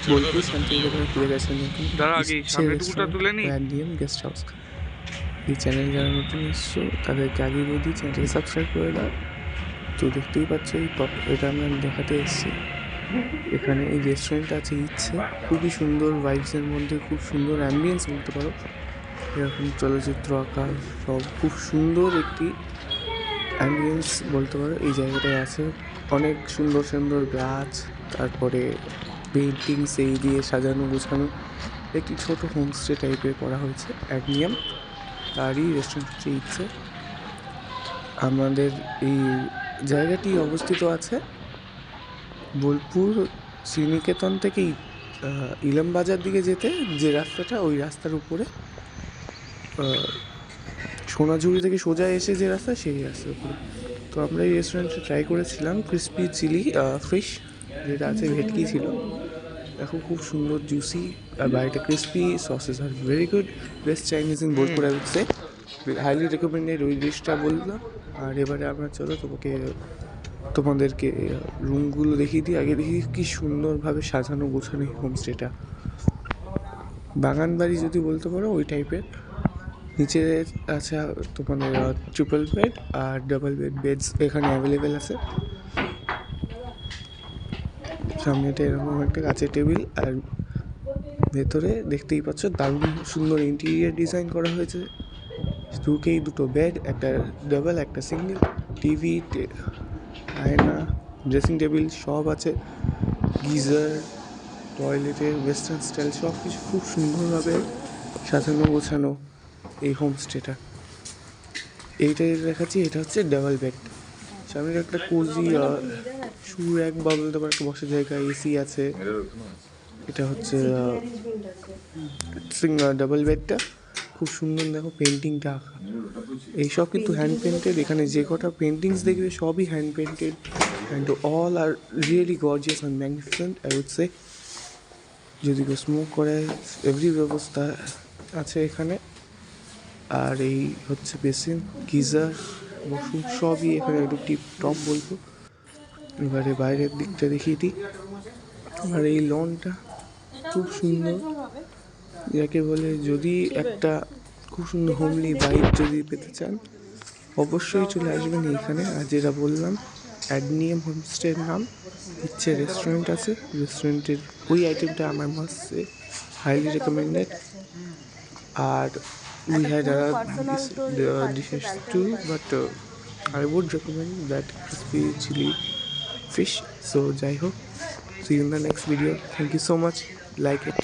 বোলপুর শান্তিনিকেতনে ফিরে গেছেন নতুন রেস্টুরেন্ট গেস্ট হাউস। এই চ্যানেল যারা নতুন এসছো তাদেরকে আগেই বলছি চ্যানেলটাকে সাবস্ক্রাইব করে দাও। তো দেখতেই পাচ্ছ এটা আমরা দেখাতে এসেছি। এখানে এই রেস্টুরেন্টটা আছে ইচ্ছে, খুবই সুন্দর ভাইবসের মধ্যে, খুব সুন্দর অ্যাম্বিয়েন্স বলতে পারো। এরকম চলচ্চিত্র আঁকা সব খুব সুন্দর একটি অ্যাম্বিয়েন্স বলতে পারো এই জায়গাটায় আছে। অনেক সুন্দর সুন্দর গাছ, তারপরে পেইন্টিংস এই দিয়ে সাজানো গোছানো একটি ছোট হোমস্টে টাইপের করা হয়েছে অ্যাডনিয়াম, তারই রেস্টুরেন্ট হচ্ছে ইচ্ছে। আমাদের এই জায়গাটি অবস্থিত আছে বোলপুর শ্রীনিকেতন থেকে ইলামবাজার দিকে যেতে যে রাস্তাটা, ওই রাস্তার উপরে সোনাঝুরি থেকে সোজা এসে যে রাস্তা, সেই রাস্তার উপরে। তো আমরা এই রেস্টুরেন্টে ট্রাই করেছিলাম ক্রিসপি চিলি ফিশ, যেটা আছে ভেটকি ছিল। দেখো খুব সুন্দর জুসি, আর বাইরেটা ক্রিসপি, সসেস আর very good. Best Chinese in Bolpur I would say, highly recommended ওই ডিশটা বললাম। আর এবারে আমরা চলো তোমাদেরকে রুমগুলো দেখিয়ে দিই। আগে দেখি কি সুন্দরভাবে সাজানো গোছানো হোমস্টেটা, বাগান বাড়ি যদি বলতে পারো ওই টাইপের। নিচে আছে তোমাদের ট্রিপল বেড আর ডাবল বেডস এখানে অ্যাভেলেবেল আছে। সামনেটা এরকম একটা কাঁচের টেবিল, আর ভেতরে দেখতেই পাচ্ছ দারুণ সুন্দর ইন্টেরিয়ার ডিজাইন করা হয়েছে। দুটো বেড, একটা ডাবল একটা সিঙ্গেল, টিভি, আয়না, ড্রেসিং টেবিল সব আছে, গিজার, টয়লেটের ওয়েস্টার্ন স্টাইল সব কিছু খুব সুন্দরভাবে সাজানো গোছানো এই হোমস্টেটা। এইটাই দেখাচ্ছি, এটা হচ্ছে ডাবল বেড। সামনে একটা কোজি শু এক বা বলতে পারো একটা বসার জায়গা, এসি আছে। এটা হচ্ছে ডাবল বেডটা, খুব সুন্দর দেখো পেন্টিংটা আঁকা। এইসব কিন্তু হ্যান্ড পেন্টেড, এখানে যে কটা পেন্টিংস দেখবে সবই hand painted, and all are really gorgeous and magnificent I would say. যদি কেউ স্মোক করে এভরি ব্যবস্থা আছে এখানে। আর এই হচ্ছে বেসিন, গিজার, ওয়াশরুম সবই এখানে একটু টিপ টপ বলবো। এবারে বাইরের দিকটা দেখিয়ে দিই। আর এই লনটা খুব সুন্দর, যাকে বলে যদি একটা খুব সুন্দর হোমলি ভাইব যদি পেতে চান অবশ্যই চলে আসবেন এইখানে। আর যেটা বললাম অ্যাডনিয়াম হোমস্টের নাম, ইচ্ছে রেস্টুরেন্ট আছে, রেস্টুরেন্টের ওই আইটেমটা আমার মাস্ট সে, হাইলি রেকমেন্ডেড। আর we had dishes too, but I would recommend that crispy chili fish. So jai ho, see you in the next video. Thank you so much, like it.